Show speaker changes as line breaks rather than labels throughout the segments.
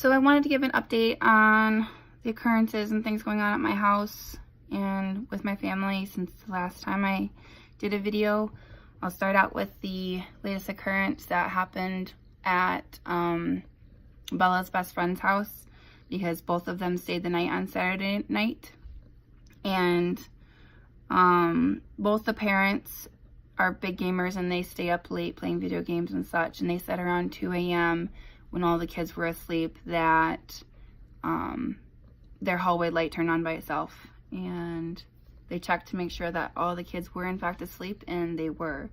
So I wanted to give an update on the occurrences and things going on at my house and with my family since the last time I did a video. I'll start out with the latest occurrence that happened at Bella's best friend's house, because both of them stayed the night on Saturday night. And both the parents are big gamers and they stay up late playing video games and such, and they said around 2 a.m. when all the kids were asleep that their hallway light turned on by itself, and they checked to make sure that all the kids were in fact asleep, and they were.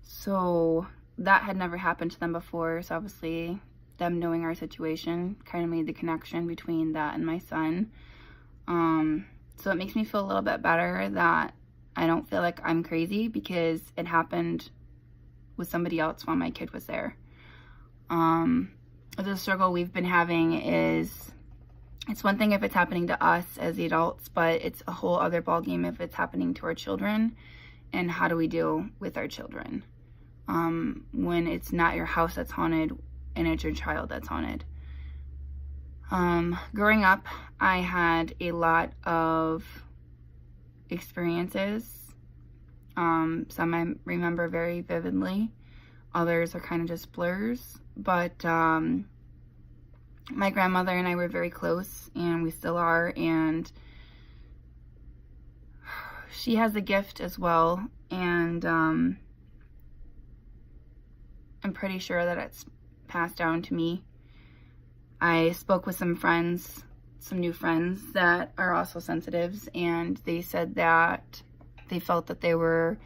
So that had never happened to them before, so obviously them knowing our situation kind of made the connection between that and my son. So it makes me feel a little bit better that I don't feel like I'm crazy, because it happened with somebody else while my kid was there. The struggle we've been having is, it's one thing if it's happening to us as the adults, but it's a whole other ballgame if it's happening to our children. And how do we deal with our children when it's not your house that's haunted and it's your child that's haunted? Growing up, I had a lot of experiences. Some I remember very vividly. Others are kind of just blurs. But my grandmother and I were very close, and we still are. And she has a gift as well. And I'm pretty sure that it's passed down to me. I spoke with some friends, some new friends that are also sensitives, and they said that they felt that there were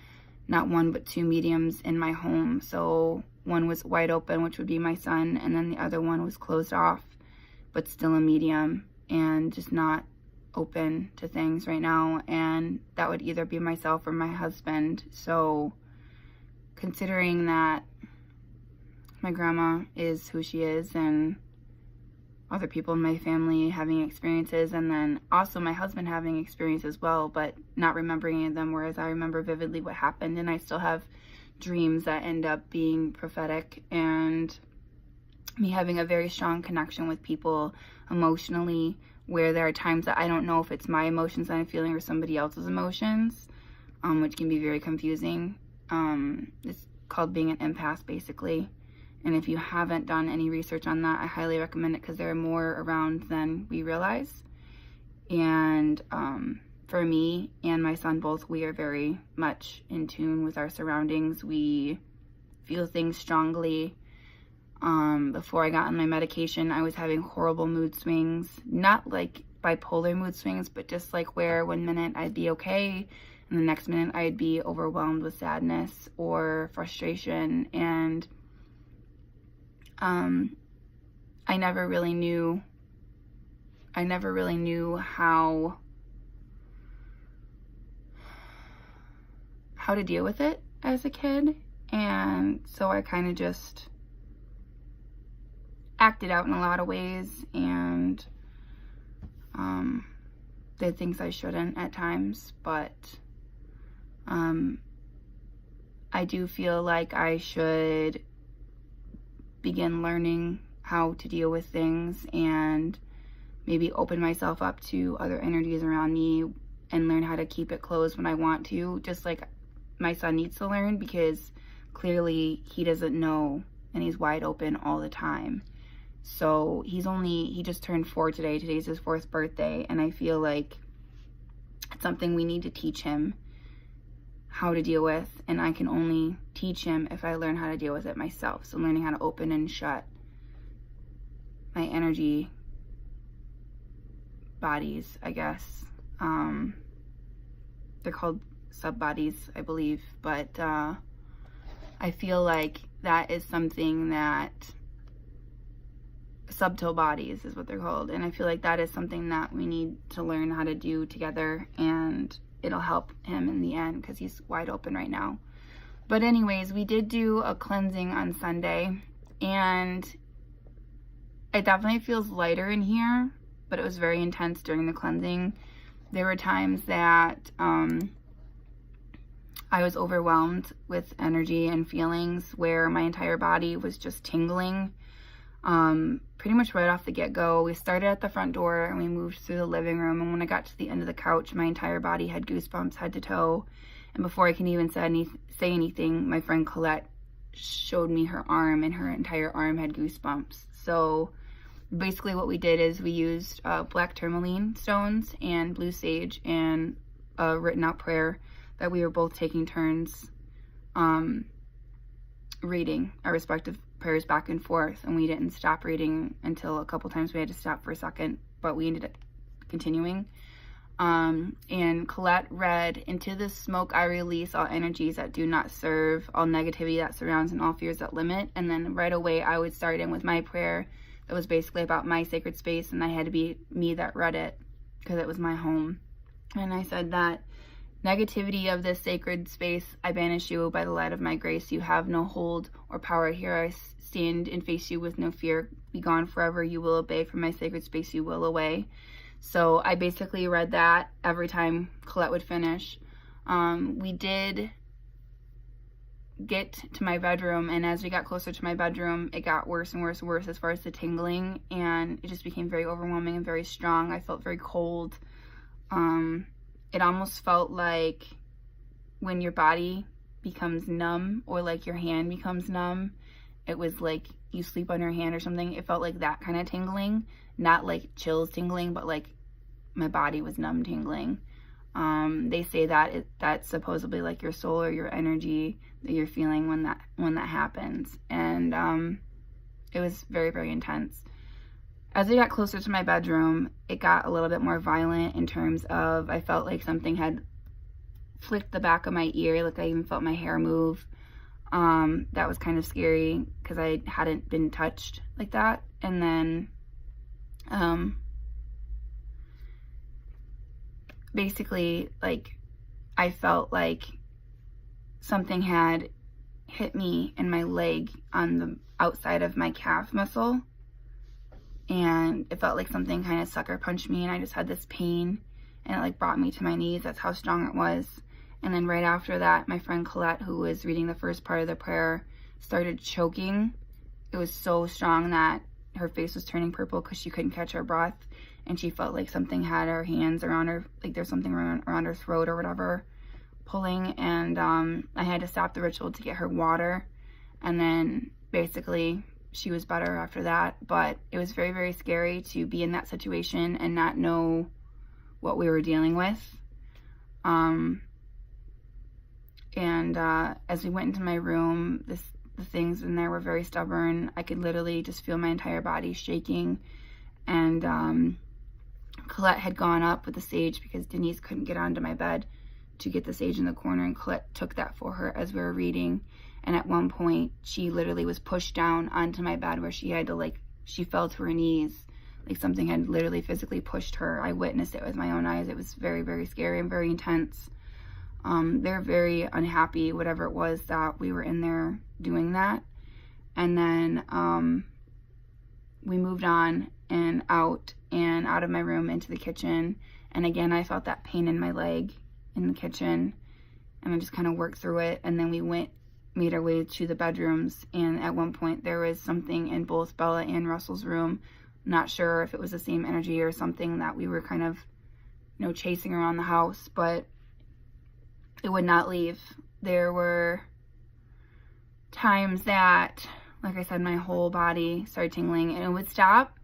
not one but two mediums in my home. So one was wide open, which would be my son, and then the other one was closed off, but still a medium and just not open to things right now. And that would either be myself or my husband. So considering that my grandma is who she is, and other people in my family having experiences, and then also my husband having experience as well, but not remembering any of them, whereas I remember vividly what happened, and I still have dreams that end up being prophetic, and me having a very strong connection with people emotionally, where there are times that I don't know if it's my emotions that I'm feeling or somebody else's emotions, which can be very confusing. It's called being an empath, basically. And if you haven't done any research on that, I highly recommend it, because there are more around than we realize. And for me and my son both, we are very much in tune with our surroundings. We feel things strongly. Before I got on my medication, I was having horrible mood swings. Not like bipolar mood swings, but just like where one minute I'd be okay, and the next minute I'd be overwhelmed with sadness or frustration. And I never really knew how to deal with it as a kid. And so I kind of just acted out in a lot of ways, and did things I shouldn't at times. But I do feel like I should begin learning how to deal with things, and maybe open myself up to other energies around me, and learn how to keep it closed when I want to, just like my son needs to learn, because clearly he doesn't know, and he's wide open all the time. So he just turned 4 today. Today's his 4th birthday, and I feel like it's something we need to teach him how to deal with, and I can only teach him if I learn how to deal with it myself. So learning how to open and shut my energy bodies, I guess. They're called sub-bodies, I believe, but I feel like that is something that, subtle bodies is what they're called, and I feel like that is something that we need to learn how to do together, and it'll help him in the end, because he's wide open right now. But anyways, we did do a cleansing on Sunday, and it definitely feels lighter in here, but it was very intense during the cleansing. There were times that I was overwhelmed with energy and feelings, where my entire body was just tingling. Pretty much right off the get-go. We started at the front door and we moved through the living room, and when I got to the end of the couch, my entire body had goosebumps head to toe. And before I can even say anything, my friend Colette showed me her arm, and her entire arm had goosebumps. So basically what we did is we used black tourmaline stones and blue sage and a written out prayer that we were both taking turns reading our respective prayers back and forth, and we didn't stop reading until a couple times we had to stop for a second, but we ended up continuing. And Colette read, "Into the smoke I release all energies that do not serve, all negativity that surrounds, and all fears that limit." And then right away I would start in with my prayer that was basically about my sacred space, and I had to be me that read it because it was my home. And I said that negativity of this sacred space, I banish you by the light of my grace. You have no hold or power here. I stand and face you with no fear. Be gone forever. You will obey. From my sacred space you will away. So I basically read that every time Colette would finish. We did get to my bedroom, and as we got closer to my bedroom, it got worse and worse and worse as far as the tingling, and it just became very overwhelming and very strong. I felt very cold. It almost felt like when your body becomes numb, or like your hand becomes numb. It was like you sleep on your hand or something. It felt like that kind of tingling, not like chills tingling, but like my body was numb tingling. They say that that's supposedly like your soul or your energy that you're feeling when that happens. And it was very, very intense. As we got closer to my bedroom, it got a little bit more violent in terms of, I felt like something had flicked the back of my ear, like I even felt my hair move. That was kind of scary because I hadn't been touched like that. And then basically, like, I felt like something had hit me in my leg on the outside of my calf muscle, and it felt like something kind of sucker punched me, and I just had this pain, and it like brought me to my knees. That's how strong it was. And then right after that, my friend Colette, who was reading the first part of the prayer, started choking. It was so strong that her face was turning purple because she couldn't catch her breath, and she felt like something had her hands around her, like there's something around her throat or whatever, pulling. And I had to stop the ritual to get her water, and then basically she was better after that. But it was very, very scary to be in that situation and not know what we were dealing with. As we went into my room, the things in there were very stubborn. I could literally just feel my entire body shaking. And Colette had gone up with the sage because Denise couldn't get onto my bed to get the sage in the corner, and Colette took that for her as we were reading. And at one point, she literally was pushed down onto my bed where she had to, like, she fell to her knees. Like something had literally physically pushed her. I witnessed it with my own eyes. It was very, very scary and very intense. They're very unhappy, whatever it was that we were in there doing that. And then we moved on and out of my room into the kitchen. And again, I felt that pain in my leg in the kitchen, and I just kind of worked through it. And then we made our way to the bedrooms, and at one point there was something in both Bella and Russell's room. Not sure if it was the same energy or something that we were kind of, chasing around the house, but it would not leave. There were times that, like I said, my whole body started tingling, and it would stop,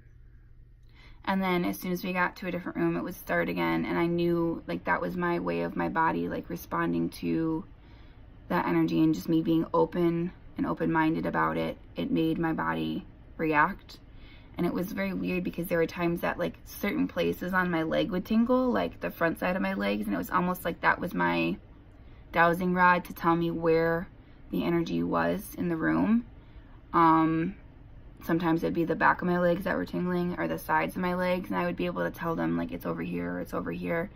and then as soon as we got to a different room, it would start again. And I knew, like, that was my way of my body, like, responding to that energy, and just me being open and open-minded about it. It made my body react. And it was very weird because there were times that, like, certain places on my leg would tingle, like the front side of my legs, and it was almost like that was my dowsing rod to tell me where the energy was in the room. Sometimes it'd be the back of my legs that were tingling, or the sides of my legs, and I would be able to tell them, like, it's over here or it's over here.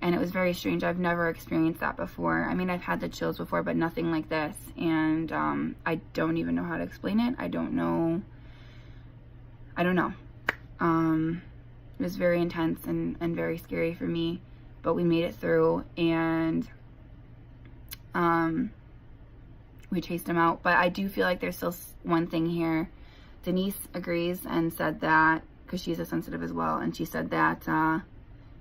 And it was very strange. I've never experienced that before. I mean, I've had the chills before, but nothing like this. And I don't even know how to explain it. I don't know. It was very intense and very scary for me, but we made it through, and we chased him out. But I do feel like there's still one thing here Denise agrees and said that, because she's a sensitive as well, and she said that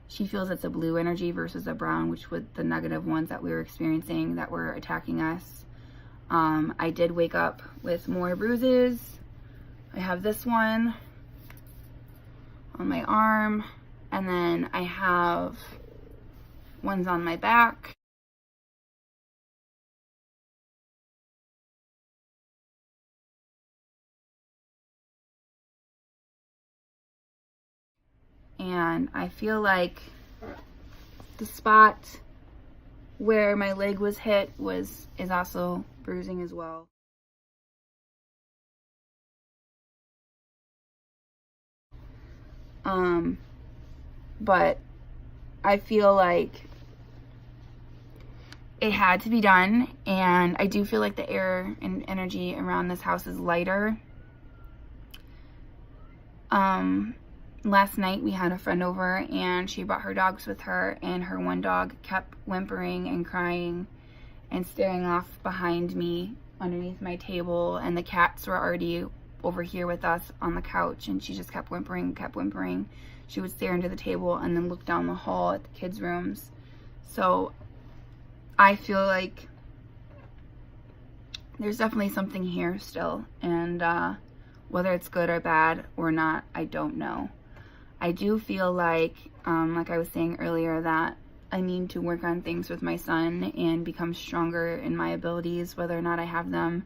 she feels it's a blue energy versus a brown, which was the negative ones that we were experiencing that were attacking us. I did wake up with more bruises. I have this one on my arm, and then I have ones on my back. And I feel like the spot where my leg was hit is also bruising as well. But I feel like it had to be done, and I do feel like the air and energy around this house is lighter. Last night we had a friend over, and she brought her dogs with her, and her one dog kept whimpering and crying and staring off behind me underneath my table, and the cats were already over here with us on the couch, and she just kept whimpering, kept whimpering. She would stare into the table and then look down the hall at the kids' rooms. So I feel like there's definitely something here still, and whether it's good or bad or not, I don't know. I do feel like I was saying earlier, that I need to work on things with my son and become stronger in my abilities, whether or not I have them.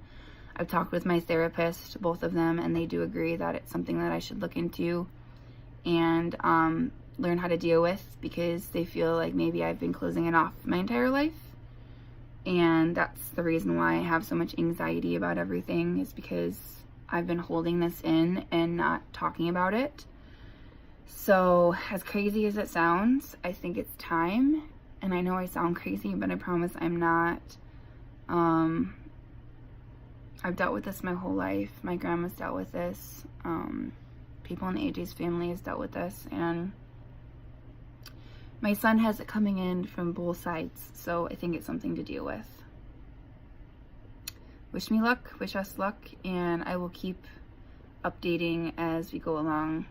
I've talked with my therapist, both of them, and they do agree that it's something that I should look into and learn how to deal with, because they feel like maybe I've been closing it off my entire life. And that's the reason why I have so much anxiety about everything, is because I've been holding this in and not talking about it. So as crazy as it sounds, I think it's time. And I know I sound crazy, but I promise I'm not. I've dealt with this my whole life. My grandma's dealt with this. People in the AJ's family has dealt with this. And my son has it coming in from both sides. So I think it's something to deal with. Wish me luck, wish us luck, and I will keep updating as we go along.